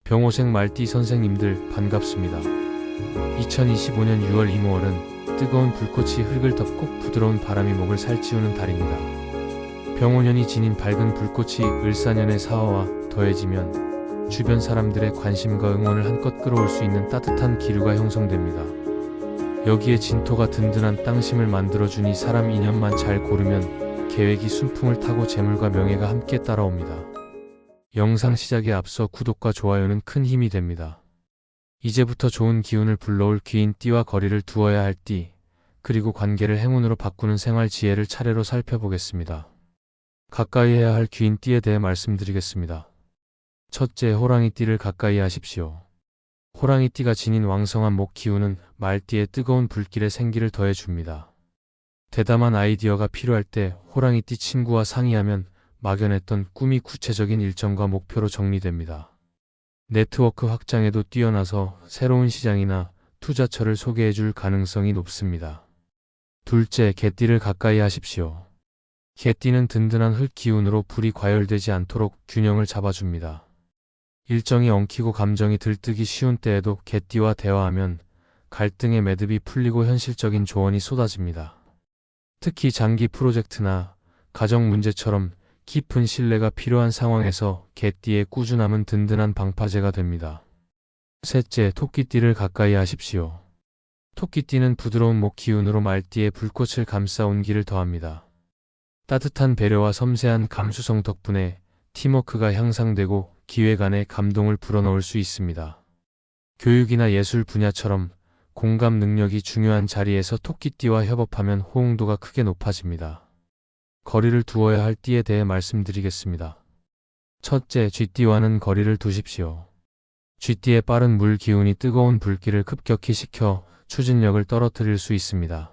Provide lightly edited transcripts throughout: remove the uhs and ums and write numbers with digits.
병호생 말띠 선생님들 반갑습니다. 2025년 6월 이모월은 뜨거운 불꽃이 흙을 덮고 부드러운 바람이 목을 살찌우는 달입니다. 병호년이 지닌 밝은 불꽃이 을사년의 사화와 더해지면 주변 사람들의 관심과 응원을 한껏 끌어올 수 있는 따뜻한 기류가 형성됩니다. 여기에 진토가 든든한 땅심을 만들어주니 사람 인연만 잘 고르면 계획이 순풍을 타고 재물과 명예가 함께 따라옵니다. 영상 시작에 앞서 구독과 좋아요는 큰 힘이 됩니다. 이제부터 좋은 기운을 불러올 귀인 띠와 거리를 두어야 할 띠, 그리고 관계를 행운으로 바꾸는 생활 지혜를 차례로 살펴보겠습니다. 가까이 해야 할 귀인 띠에 대해 말씀드리겠습니다. 첫째, 호랑이 띠를 가까이 하십시오. 호랑이 띠가 지닌 왕성한 목 기운은 말띠의 뜨거운 불길에 생기를 더해줍니다. 대담한 아이디어가 필요할 때 호랑이 띠 친구와 상의하면 막연했던 꿈이 구체적인 일정과 목표로 정리됩니다. 네트워크 확장에도 뛰어나서 새로운 시장이나 투자처를 소개해줄 가능성이 높습니다. 둘째, 개띠를 가까이 하십시오. 개띠는 든든한 흙 기운으로 불이 과열되지 않도록 균형을 잡아줍니다. 일정이 엉키고 감정이 들뜨기 쉬운 때에도 개띠와 대화하면 갈등의 매듭이 풀리고 현실적인 조언이 쏟아집니다. 특히 장기 프로젝트나 가정 문제처럼 깊은 신뢰가 필요한 상황에서 개띠의 꾸준함은 든든한 방파제가 됩니다. 셋째, 토끼띠를 가까이 하십시오. 토끼띠는 부드러운 목 기운으로 말띠의 불꽃을 감싸 온기를 더합니다. 따뜻한 배려와 섬세한 감수성 덕분에 팀워크가 향상되고 기획안에 감동을 불어넣을 수 있습니다. 교육이나 예술 분야처럼 공감 능력이 중요한 자리에서 토끼띠와 협업하면 호응도가 크게 높아집니다. 거리를 두어야 할 띠에 대해 말씀드리겠습니다. 첫째, 쥐띠와는 거리를 두십시오. 쥐띠의 빠른 물 기운이 뜨거운 불길을 급격히 식혀 추진력을 떨어뜨릴 수 있습니다.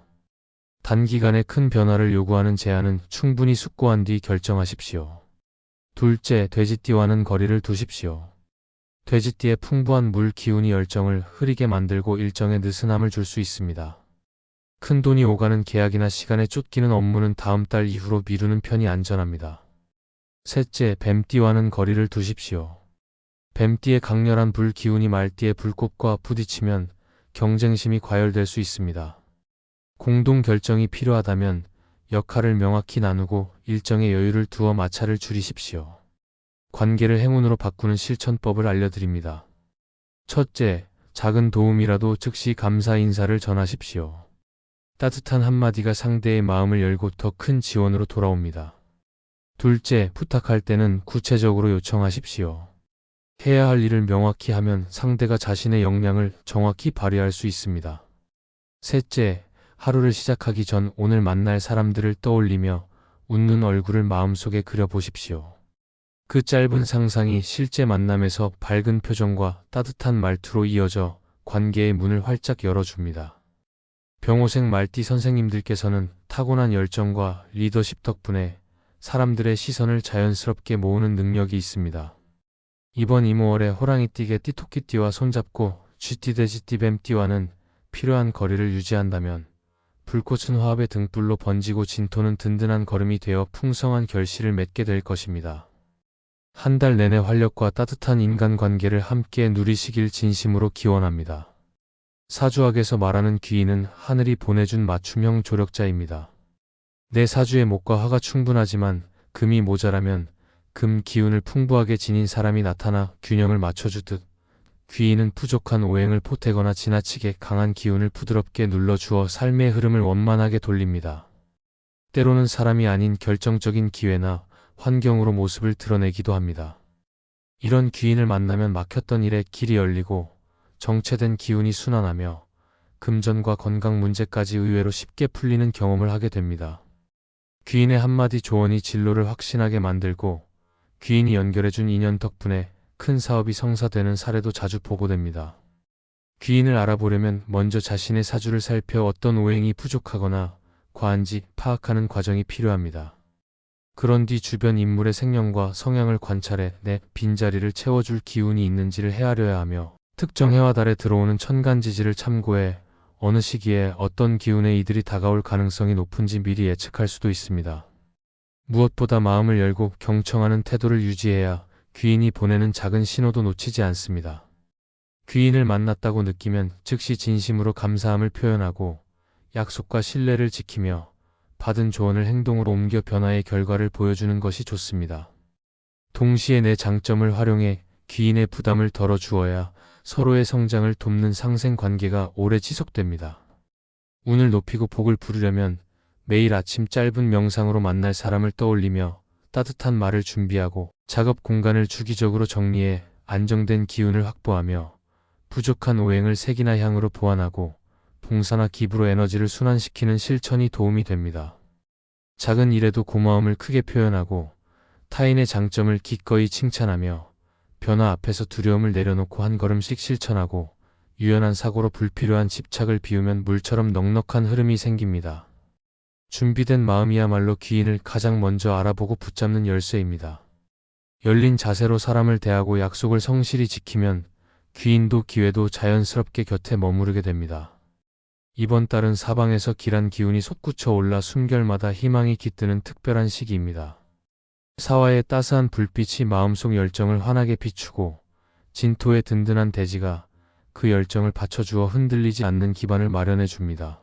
단기간에 큰 변화를 요구하는 제안은 충분히 숙고한 뒤 결정하십시오. 둘째, 돼지띠와는 거리를 두십시오. 돼지띠의 풍부한 물 기운이 열정을 흐리게 만들고 일정에 느슨함을 줄 수 있습니다. 큰돈이 오가는 계약이나 시간에 쫓기는 업무는 다음 달 이후로 미루는 편이 안전합니다. 셋째, 뱀띠와는 거리를 두십시오. 뱀띠의 강렬한 불 기운이 말띠의 불꽃과 부딪히면 경쟁심이 과열될 수 있습니다. 공동 결정이 필요하다면 역할을 명확히 나누고 일정의 여유를 두어 마찰을 줄이십시오. 관계를 행운으로 바꾸는 실천법을 알려드립니다. 첫째, 작은 도움이라도 즉시 감사 인사를 전하십시오. 따뜻한 한마디가 상대의 마음을 열고 더 큰 지원으로 돌아옵니다. 둘째, 부탁할 때는 구체적으로 요청하십시오. 해야 할 일을 명확히 하면 상대가 자신의 역량을 정확히 발휘할 수 있습니다. 셋째, 하루를 시작하기 전 오늘 만날 사람들을 떠올리며 웃는 얼굴을 마음속에 그려보십시오. 그 짧은 상상이 실제 만남에서 밝은 표정과 따뜻한 말투로 이어져 관계의 문을 활짝 열어줍니다. 병호생 말띠 선생님들께서는 타고난 열정과 리더십 덕분에 사람들의 시선을 자연스럽게 모으는 능력이 있습니다. 이번 이모월에 호랑이띠, 띠토끼띠와 손잡고 쥐띠, 돼지띠, 뱀띠와는 필요한 거리를 유지한다면 불꽃은 화합의 등불로 번지고 진토는 든든한 걸음이 되어 풍성한 결실을 맺게 될 것입니다. 한 달 내내 활력과 따뜻한 인간관계를 함께 누리시길 진심으로 기원합니다. 사주학에서 말하는 귀인은 하늘이 보내준 맞춤형 조력자입니다. 내 사주의 목과 화가 충분하지만 금이 모자라면 금 기운을 풍부하게 지닌 사람이 나타나 균형을 맞춰주듯 귀인은 부족한 오행을 보태거나 지나치게 강한 기운을 부드럽게 눌러주어 삶의 흐름을 원만하게 돌립니다. 때로는 사람이 아닌 결정적인 기회나 환경으로 모습을 드러내기도 합니다. 이런 귀인을 만나면 막혔던 일에 길이 열리고 정체된 기운이 순환하며 금전과 건강 문제까지 의외로 쉽게 풀리는 경험을 하게 됩니다. 귀인의 한마디 조언이 진로를 확신하게 만들고 귀인이 연결해준 인연 덕분에 큰 사업이 성사되는 사례도 자주 보고됩니다. 귀인을 알아보려면 먼저 자신의 사주를 살펴 어떤 오행이 부족하거나 과한지 파악하는 과정이 필요합니다. 그런 뒤 주변 인물의 생년과 성향을 관찰해 내 빈자리를 채워줄 기운이 있는지를 헤아려야 하며 특정 해와 달에 들어오는 천간지지를 참고해 어느 시기에 어떤 기운의 이들이 다가올 가능성이 높은지 미리 예측할 수도 있습니다. 무엇보다 마음을 열고 경청하는 태도를 유지해야 귀인이 보내는 작은 신호도 놓치지 않습니다. 귀인을 만났다고 느끼면 즉시 진심으로 감사함을 표현하고 약속과 신뢰를 지키며 받은 조언을 행동으로 옮겨 변화의 결과를 보여주는 것이 좋습니다. 동시에 내 장점을 활용해 귀인의 부담을 덜어주어야 서로의 성장을 돕는 상생 관계가 오래 지속됩니다. 운을 높이고 복을 부르려면 매일 아침 짧은 명상으로 만날 사람을 떠올리며 따뜻한 말을 준비하고 작업 공간을 주기적으로 정리해 안정된 기운을 확보하며 부족한 오행을 색이나 향으로 보완하고 봉사나 기부로 에너지를 순환시키는 실천이 도움이 됩니다. 작은 일에도 고마움을 크게 표현하고 타인의 장점을 기꺼이 칭찬하며 변화 앞에서 두려움을 내려놓고 한 걸음씩 실천하고 유연한 사고로 불필요한 집착을 비우면 물처럼 넉넉한 흐름이 생깁니다. 준비된 마음이야말로 귀인을 가장 먼저 알아보고 붙잡는 열쇠입니다. 열린 자세로 사람을 대하고 약속을 성실히 지키면 귀인도 기회도 자연스럽게 곁에 머무르게 됩니다. 이번 달은 사방에서 길한 기운이 솟구쳐 올라 숨결마다 희망이 깃드는 특별한 시기입니다. 사화의 따스한 불빛이 마음속 열정을 환하게 비추고 진토의 든든한 대지가 그 열정을 받쳐주어 흔들리지 않는 기반을 마련해 줍니다.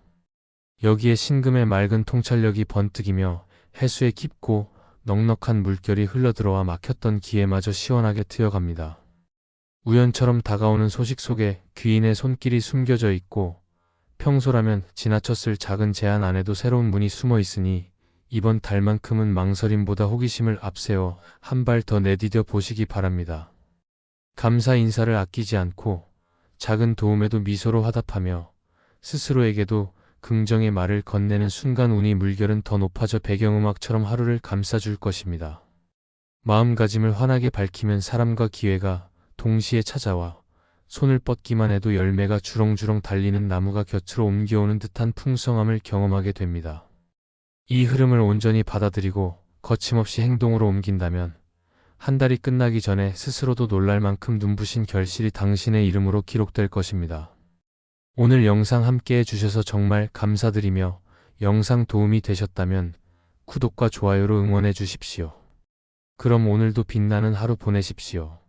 여기에 신금의 맑은 통찰력이 번뜩이며 해수의 깊고 넉넉한 물결이 흘러들어와 막혔던 기회마저 시원하게 트여갑니다. 우연처럼 다가오는 소식 속에 귀인의 손길이 숨겨져 있고 평소라면 지나쳤을 작은 제안 안에도 새로운 문이 숨어 있으니 이번 달만큼은 망설임보다 호기심을 앞세워 한 발 더 내디뎌 보시기 바랍니다. 감사 인사를 아끼지 않고 작은 도움에도 미소로 화답하며 스스로에게도 긍정의 말을 건네는 순간 운이 물결은 더 높아져 배경음악처럼 하루를 감싸줄 것입니다. 마음가짐을 환하게 밝히면 사람과 기회가 동시에 찾아와 손을 뻗기만 해도 열매가 주렁주렁 달리는 나무가 곁으로 옮겨오는 듯한 풍성함을 경험하게 됩니다. 이 흐름을 온전히 받아들이고 거침없이 행동으로 옮긴다면 한 달이 끝나기 전에 스스로도 놀랄 만큼 눈부신 결실이 당신의 이름으로 기록될 것입니다. 오늘 영상 함께 해주셔서 정말 감사드리며 영상 도움이 되셨다면 구독과 좋아요로 응원해 주십시오. 그럼 오늘도 빛나는 하루 보내십시오.